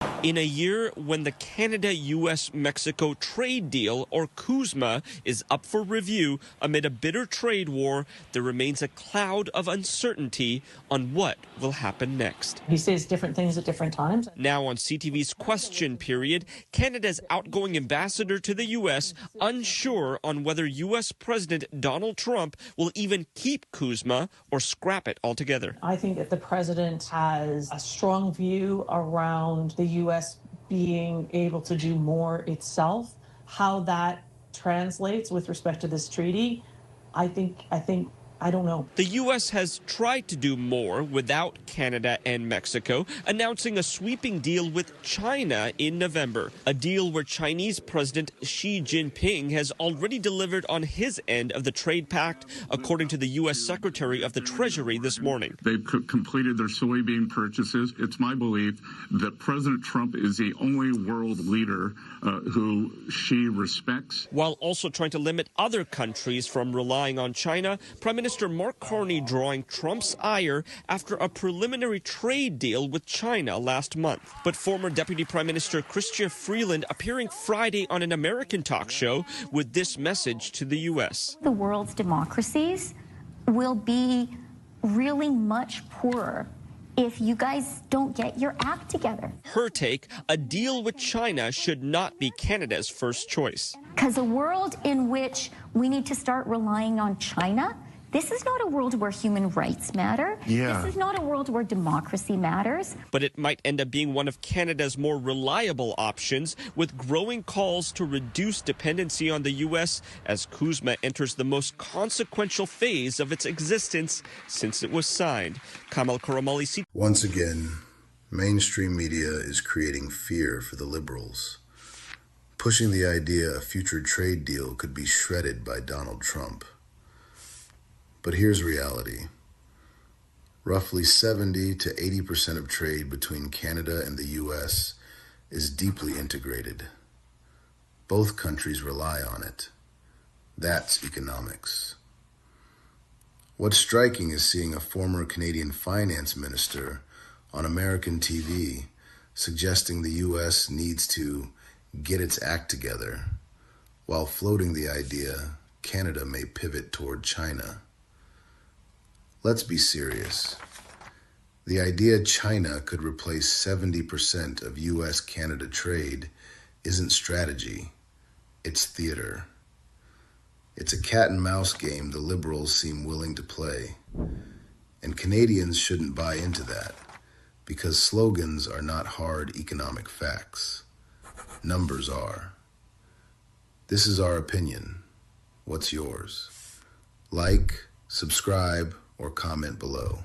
In a year when the Canada-U.S.-Mexico trade deal, or CUSMA, is up for review amid a bitter trade war, there remains a cloud of uncertainty on what will happen next. He says different things at different times. Now on CTV's Question Period, Canada's outgoing ambassador to the U.S. unsure on whether U.S. President Donald Trump will even keep CUSMA or scrap it altogether. I think that the president has a strong view around the U.S. being able to do more itself. How that translates with respect to this treaty, I don't know. The U.S. has tried to do more without Canada and Mexico, announcing a sweeping deal with China in November, a deal where Chinese President Xi Jinping has already delivered on his end of the trade pact, according to the U.S. Secretary of the Treasury this morning. They've completed their soybean purchases. It's my belief that President Trump is the only world leader who Xi respects. While also trying to limit other countries from relying on China, Prime Minister Mark Carney drawing Trump's ire after a preliminary trade deal with China last month. But former Deputy Prime Minister Chrystia Freeland appearing Friday on an American talk show with this message to the U.S. The world's democracies will be really much poorer if you guys don't get your act together. Her take, a deal with China should not be Canada's first choice. Because a world in which we need to start relying on China, this is not a world where human rights matter. This is not a world where democracy matters. But it might end up being one of Canada's more reliable options, with growing calls to reduce dependency on the U.S. as CUSMA enters the most consequential phase of its existence since it was signed. Kamal Karamali. Once again, mainstream media is creating fear for the Liberals, pushing the idea a future trade deal could be shredded by Donald Trump. But here's reality. Roughly 70 to 80% of trade between Canada and the U.S. is deeply integrated. Both countries rely on it. That's economics. What's striking is seeing a former Canadian finance minister on American TV suggesting the U.S. needs to get its act together, while floating the idea Canada may pivot toward China. Let's be serious. The idea China could replace 70% of U.S.-Canada trade isn't strategy, it's theater. It's a cat and mouse game the Liberals seem willing to play. And Canadians shouldn't buy into that, because slogans are not hard economic facts. Numbers are. This is our opinion. What's yours? Like, subscribe, or comment below.